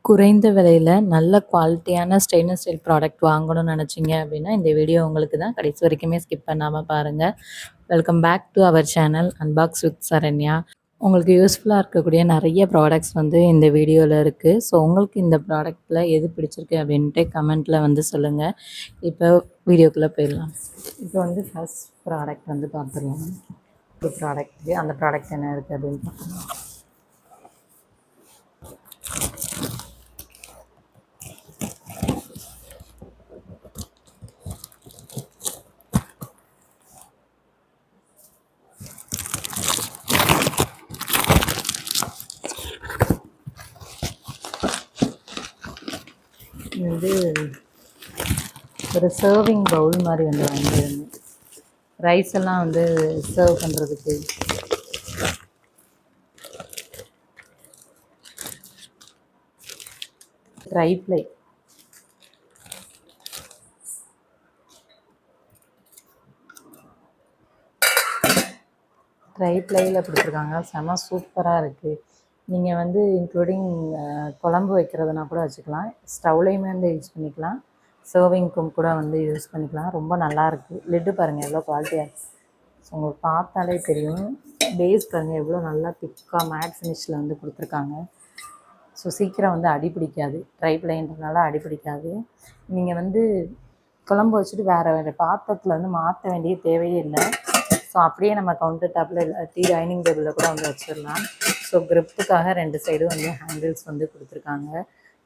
குறைந்த விலையில நல்ல குவாலிட்டியான ஸ்டெயின்லெஸ் ஸ்டீல் ப்ராடக்ட் வாங்கணும்னு நினச்சிங்க அப்படின்னா, இந்த வீடியோ உங்களுக்கு தான். கடைசி வரைக்குமே ஸ்கிப் பண்ணாம பாருங்க. Welcome back to our channel unbox with Saranya. உங்களுக்கு யூஸ்ஃபுல்லா இருக்கக்கூடிய நெறைய ப்ராடக்ட்ஸ் வந்து இந்த வீடியோல இருக்கு. ஸோ உங்களுக்கு இந்த ப்ராடக்ட்ல எது பிடிச்சிருக்கு அப்படின்ட்டு கமெண்ட்ல வந்து சொல்லுங்க. இப்போ வீடியோக்குள்ள போயிடலாம். இப்போ வந்து ஃபர்ஸ்ட் ப்ராடக்ட் வந்து பார்த்துடலாம். ஒரு ப்ராடக்ட் அந்த ப்ராடக்ட் என்ன இருக்குது அப்படின்னு பார்க்கலாம். இது வந்து ஒரு சர்விங் பவுல் மாதிரி வந்து வாங்கியிருந்தேன். ரைஸ் எல்லாம் வந்து சர்வ் பண்ணுறதுக்கு. ட்ரைப்ளை ட்ரைப்ளையில் கொடுத்துருக்காங்க. செம சூப்பராக இருக்குது. நீங்கள் வந்து இன்க்ளூடிங் குழம்பு வைக்கிறதுனா கூட வச்சுக்கலாம். ஸ்டவ்லேயுமே வந்து யூஸ் பண்ணிக்கலாம். சர்விங்க்கும் கூட வந்து யூஸ் பண்ணிக்கலாம். ரொம்ப நல்லாயிருக்கு. லிட்டு பாருங்கள் எவ்வளோ குவாலிட்டியாக இருக்குது. ஸோ உங்களுக்கு பார்த்தாலே தெரியும். பேஸ் பாருங்கள் எவ்வளோ நல்லா திக்காக மேட் ஃபினிஷில் வந்து கொடுத்துருக்காங்க. ஸோ சீக்கிரம் வந்து அடி பிடிக்காது. ட்ரைப்ளைன்றதுனால அடி பிடிக்காது. நீங்கள் வந்து குழம்பு வச்சுட்டு வேறு பாத்திரத்தில் வந்து மாற்ற வேண்டிய தேவையே இல்லை. ஸோ அப்படியே நம்ம கவுண்டர் டாப்பில் இல்லாட்டி டைனிங் டேபிளில் கூட வந்து வச்சிடலாம். ஸோ க்ரிப்புக்காக 2 சைடும் வந்து ஹேண்டில்ஸ் வந்து கொடுத்துருக்காங்க.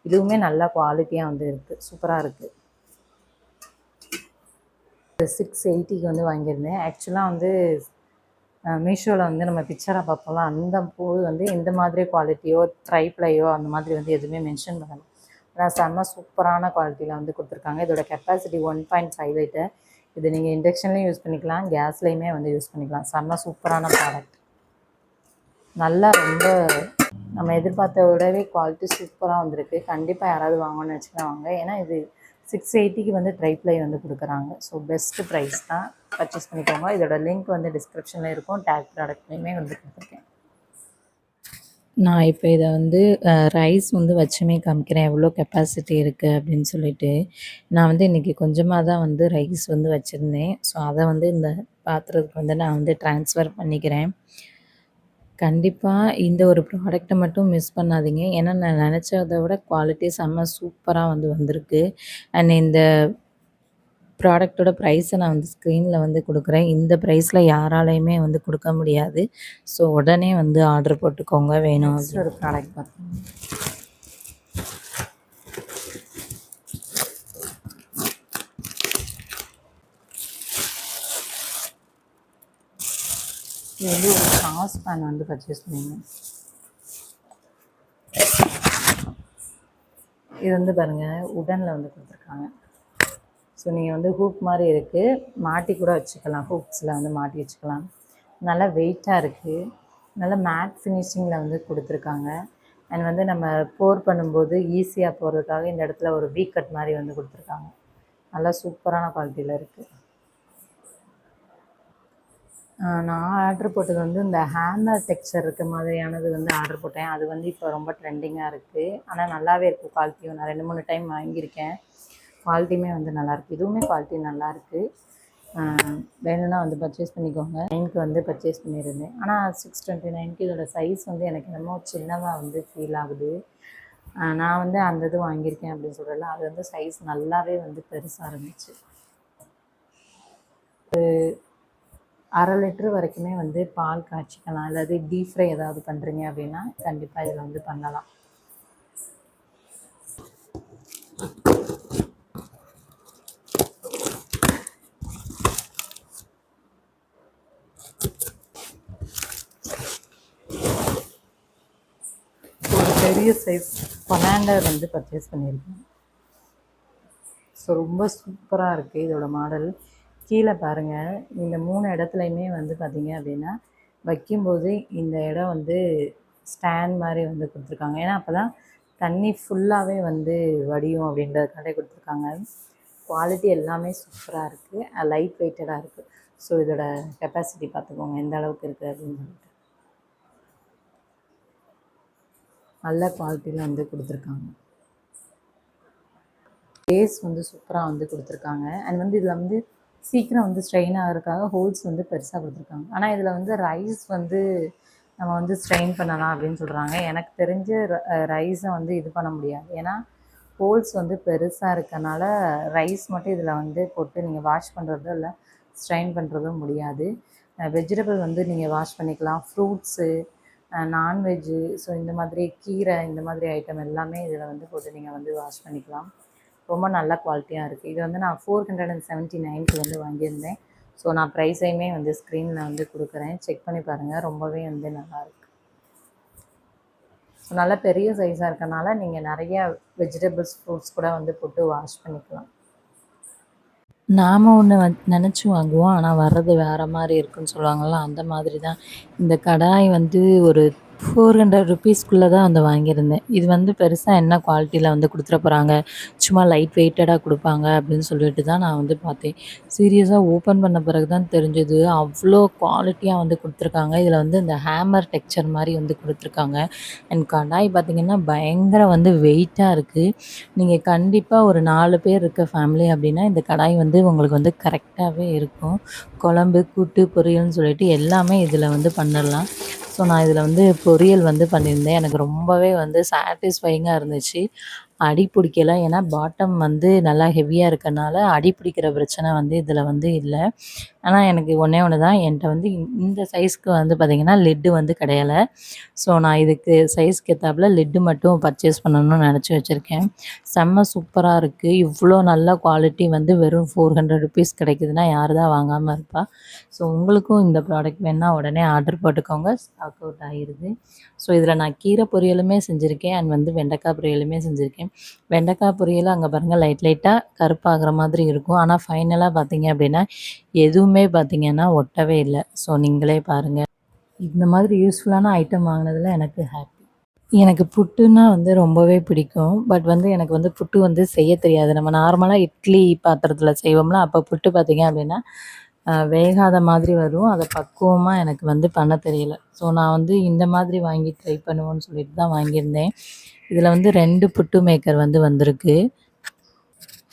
இதுவுமே நல்ல குவாலிட்டியாக வந்து இருக்குது. சூப்பராக இருக்குது. 680க்கு வந்து வாங்கியிருந்தேன். ஆக்சுவலாக வந்து மீஷோவில் வந்து நம்ம பிக்சராக பார்ப்போம்ல, அந்த போது வந்து இந்த மாதிரி குவாலிட்டியோ ட்ரைப்ளையோ அந்த மாதிரி வந்து எதுவுமே மென்ஷன் பண்ணலை. ஆனால் செம்ம சூப்பரான குவாலிட்டியில் வந்து கொடுத்துருக்காங்க. இதோட கெப்பாசிட்டி 1.5 லிட்டர். இது நீங்கள் இண்டக்ஷன்லேயும் யூஸ் பண்ணிக்கலாம், கேஸ்லேயுமே வந்து யூஸ் பண்ணிக்கலாம். செம்ம சூப்பரான ப்ராடக்ட். நல்லா ரொம்ப நம்ம எதிர்பார்த்த விடவே குவாலிட்டி சூப்பராக வந்திருக்கு. கண்டிப்பாக யாராவது வாங்கணும்னு நினச்சிக்கலாம் வாங்க. ஏன்னா இது 680க்கு வந்து ட்ரைப்ளை வந்து கொடுக்குறாங்க. ஸோ பெஸ்ட்டு ப்ரைஸ் தான். பர்ச்சேஸ் பண்ணிக்கோங்க. இதோட லிங்க் வந்து டிஸ்கிரிப்ஷனில் இருக்கும். டேக் ப்ராடக்ட்லேயுமே வந்து கொடுத்துருக்கேன். நான் இப்போ இதை வந்து ரைஸ் வந்து வச்சுமே காமிக்கிறேன் எவ்வளோ கெப்பாசிட்டி இருக்குது அப்படின்னு சொல்லிட்டு. நான் வந்து இன்றைக்கி கொஞ்சமாக தான் வந்து ரைஸ் வந்து வச்சுருந்தேன். ஸோ அதை வந்து இந்த பாத்திரத்துக்கு வந்து நான் வந்து ட்ரான்ஸ்ஃபர் பண்ணிக்கிறேன். கண்டிப்பாக இந்த ஒரு ப்ராடக்ட்டை மட்டும் மிஸ் பண்ணாதீங்க. ஏன்னா நான் நினச்சத விட குவாலிட்டி செம்ம சூப்பராக வந்து வந்திருக்கு. அண்ட் இந்த ப்ராடக்ட்டோட ப்ரைஸை நான் வந்து ஸ்க்ரீனில் வந்து கொடுக்குறேன். இந்த ப்ரைஸில் யாராலையுமே வந்து கொடுக்க முடியாது. ஸோ உடனே வந்து ஆர்டர் போட்டுக்கோங்க வேணும். ஒரு ப்ராடக்ட் பார்த்தோம். இது வந்து ஒரு சாஸ் பேன் வந்து பர்ச்சேஸ் பண்ணியிருந்தேன். இது வந்து பாருங்கள் உடனில் வந்து கொடுத்துருக்காங்க. ஸோ நீங்கள் வந்து ஹூக் மாதிரி இருக்குது, மாட்டி கூட வச்சுக்கலாம். ஹூக்ஸில் வந்து மாட்டி வச்சுக்கலாம். நல்லா வெயிட்டாக இருக்குது. நல்லா மேட் ஃபினிஷிங்கில் வந்து கொடுத்துருக்காங்க. அண்ட் வந்து நம்ம போர் பண்ணும்போது ஈஸியாக போடுறதுக்காக இந்த இடத்துல ஒரு வீ கட் மாதிரி வந்து கொடுத்துருக்காங்க. நல்லா சூப்பரான குவாலிட்டியில் இருக்குது. நான் ஆர்டர் போட்டது வந்து இந்த ஹேமர் டெக்ஸ்சர் இருக்க மாதிரியானது வந்து ஆர்டர் போட்டேன். அது வந்து இப்போ ரொம்ப ட்ரெண்டிங்காக இருக்குது. ஆனால் நல்லாவே இருக்குது குவாலிட்டியும். நான் 2-3 டைம் வாங்கியிருக்கேன். குவாலிட்டியுமே வந்து நல்லாயிருக்கு. இதுவுமே குவாலிட்டி நல்லாயிருக்கு. வேணும்னா வந்து பர்ச்சேஸ் பண்ணிக்கோங்க. 9க்கு வந்து பர்ச்சேஸ் பண்ணியிருந்தேன். ஆனால் 629க்கு இதோட சைஸ் வந்து எனக்கு என்னமோ சின்னதாக வந்து ஃபீல் ஆகுது. நான் வந்து அந்த இது வாங்கியிருக்கேன் அப்படின்னு சொல்கிறேன்ல, அது வந்து சைஸ் நல்லாவே வந்து பெருசாக இருந்துச்சு. 1/2 லிட்டர் வரைக்குமே வந்து பால் காய்ச்சிக்கலாம். அல்லது டீப் ஃப்ரை ஏதாவது பண்ணுறீங்க அப்படின்னா கண்டிப்பாக இதில் வந்து பண்ணலாம். ஒரு பெரிய சைஸ் கொலாண்டர் வந்து பர்ச்சேஸ் பண்ணியிருக்கேன். ஸோ ரொம்ப சூப்பராக இருக்குது இதோட மாடல். கீழே பாருங்கள், இந்த 3 இடத்துலையுமே வந்து பார்த்திங்க அப்படின்னா வைக்கும்போது இந்த இடம் வந்து ஸ்டாண்ட் மாதிரி வந்து கொடுத்துருக்காங்க. ஏன்னா அப்போ தான் தண்ணி ஃபுல்லாகவே வந்து வடியும் அப்படின்றதுக்காக கொடுத்துருக்காங்க. குவாலிட்டி எல்லாமே சூப்பராக இருக்குது. லைட் வெயிட்டடாக இருக்குது. ஸோ இதோட கெப்பாசிட்டி பார்த்துக்கோங்க எந்த அளவுக்கு இருக்குது அப்படின்னு சொல்லிட்டு. நல்ல குவாலிட்டியில் வந்து கொடுத்துருக்காங்க. பேஸ் வந்து சூப்பராக வந்து கொடுத்துருக்காங்க. அண்ட் வந்து இதில் வந்து சீக்கிரம் வந்து ஸ்ட்ரெயின் ஆகிறதுக்காக ஹோல்ஸ் வந்து பெருசாக கொடுத்துருக்காங்க. ஆனால் இதில் வந்து ரைஸ் வந்து நம்ம வந்து ஸ்ட்ரெயின் பண்ணலாம் அப்படின்னு சொல்கிறாங்க. எனக்கு தெரிஞ்ச ரைஸை வந்து இது பண்ண முடியாது. ஏன்னா ஹோல்ஸ் வந்து பெருசாக இருக்கனால ரைஸ் மட்டும் இதில் வந்து போட்டு நீங்கள் வாஷ் பண்ணுறதும் இல்லை ஸ்ட்ரெயின் பண்ணுறதும் முடியாது. வெஜிடபிள் வந்து நீங்கள் வாஷ் பண்ணிக்கலாம். ஃப்ரூட்ஸு, நான்வெஜ்ஜு, ஸோ இந்த மாதிரி கீரை, இந்த மாதிரி ஐட்டம் எல்லாமே இதில் வந்து போட்டு நீங்கள் வந்து வாஷ் பண்ணிக்கலாம். ரொம்ப நல்ல குவாலிட்டியாக இருக்குது. இது வந்து நான் 479க்கு வந்து வாங்கியிருந்தேன். ஸோ நான் ப்ரைஸையுமே வந்து ஸ்க்ரீனில் வந்து கொடுக்குறேன், செக் பண்ணி பாருங்கள். ரொம்பவே வந்து நல்லாயிருக்கு. ஸோ நல்லா பெரிய சைஸாக இருக்கனால நீங்கள் நிறைய வெஜிடபிள்ஸ், ஃப்ரூட்ஸ் கூட வந்து போட்டு வாஷ் பண்ணிக்கலாம். நாம் ஒன்று நினச்சி வாங்குவோம், ஆனால் வர்றது வேறு மாதிரி இருக்குன்னு சொல்லுவாங்கள்ல, அந்த மாதிரி தான் இந்த கடாய் வந்து ஒரு 400 ருப்பீஸ்க்குள்ளே தான் வந்து வாங்கியிருந்தேன். இது வந்து பெருசாக என்ன குவாலிட்டியில் வந்து கொடுத்துட போகிறாங்க, சும்மா லைட் வெயிட்டடாக கொடுப்பாங்க அப்படின்னு சொல்லிட்டு தான் நான் வந்து பார்த்தேன். சீரியஸாக ஓப்பன் பண்ண பிறகு தான் தெரிஞ்சது அவ்வளோ குவாலிட்டியாக வந்து கொடுத்துருக்காங்க. இதில் வந்து இந்த ஹேமர் டெக்ஸ்சர் மாதிரி வந்து கொடுத்துருக்காங்க. அண்ட் கடாய் பார்த்திங்கன்னா பயங்கர வந்து வெயிட்டாக இருக்குது. நீங்கள் கண்டிப்பாக ஒரு 4 பேர் இருக்க ஃபேமிலி அப்படின்னா இந்த கடாய் வந்து உங்களுக்கு வந்து கரெக்டாகவே இருக்கும். குழம்பு, கூட்டு, பொரியல்னு சொல்லிட்டு எல்லாமே இதில் வந்து பண்ணிடலாம். ஸோ நான் இதில் வந்து பொரியல் வந்து பண்ணியிருந்தேன். எனக்கு ரொம்பவே வந்து சாட்டிஸ்ஃபையிங்காக இருந்துச்சு. அடி பிடிக்கல. ஏன்னா பாட்டம் வந்து நல்லா ஹெவியாக இருக்கனால அடி பிடிக்கிற பிரச்சனை வந்து இதில் வந்து இல்லை. ஆனால் எனக்கு ஒன்றே ஒன்று தான், என்கிட்ட வந்து இந்த சைஸ்க்கு வந்து பார்த்திங்கன்னா லிட்டு வந்து கிடையலை. ஸோ நான் இதுக்கு சைஸ்க்கு ஏற்றாப்புல லிட்டு மட்டும் பர்ச்சேஸ் பண்ணணும்னு நினச்சி வச்சுருக்கேன். செம்ம சூப்பராக இருக்குது. இவ்வளோ நல்ல குவாலிட்டி வந்து வெறும் 400 ருப்பீஸ் கிடைக்குதுன்னா யார் தான் வாங்காமல் இருப்பா? ஸோ உங்களுக்கும் இந்த ப்ராடக்ட் வேணுன்னா உடனே ஆர்டர் போட்டுக்கோங்க. ஸ்டாக் அவுட் ஆகிடுது. ஸோ இதில் நான் கீரை பொரியலுமே செஞ்சுருக்கேன் அண்ட் வந்து வெண்டைக்காய் பொரியலுமே செஞ்சுருக்கேன். வெண்டைக்காய் பொரியல் அங்கே பாருங்கள் லைட்டாக கருப்பாகிற மாதிரி இருக்கும். ஆனால் ஃபைனலாக பார்த்தீங்க அப்படின்னா எதுவுமே பார்த்திங்கன்னா ஒட்டவே இல்லை. ஸோ நீங்களே பாருங்கள். இந்த மாதிரி யூஸ்ஃபுல்லான ஐட்டம் வாங்கினதில் எனக்கு ஹாப்பி. எனக்கு புட்டுன்னா வந்து ரொம்பவே பிடிக்கும். பட் வந்து எனக்கு வந்து புட்டு வந்து செய்ய தெரியாது. நம்ம நார்மலாக இட்லி பாத்திரத்தில் செய்வோம்ல, அப்போ புட்டு பார்த்திங்க அப்படின்னா வேகாத மாதிரி வரும். அதை பக்குவமாக எனக்கு வந்து பண்ண தெரியல. ஸோ நான் வந்து இந்த மாதிரி வாங்கி ட்ரை பண்ணுவோன்னு சொல்லிட்டு தான் வாங்கியிருந்தேன். இதில் வந்து 2 புட்டு மேக்கர் வந்து வந்திருக்கு.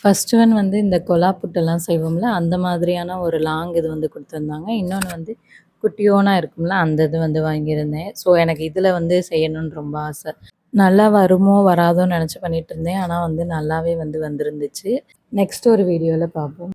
ஃபஸ்ட்டு ஒன் வந்து இந்த கொலா புட்டெல்லாம் செய்வோம்ல, அந்த மாதிரியான ஒரு லாங் இது வந்து கொடுத்துருந்தாங்க. இன்னொன்று வந்து குட்டியோனா இருக்கும்ல, அந்த இது வந்து வாங்கியிருந்தேன். ஸோ எனக்கு இதில் வந்து செய்யணும்னு ரொம்ப ஆசை. நல்லா வருமோ வராதோன்னு நினச்சி பண்ணிகிட்டு இருந்தேன். ஆனால் வந்து நல்லாவே வந்து வந்துருந்துச்சு. நெக்ஸ்ட் ஒரு வீடியோவில் பார்ப்போம்.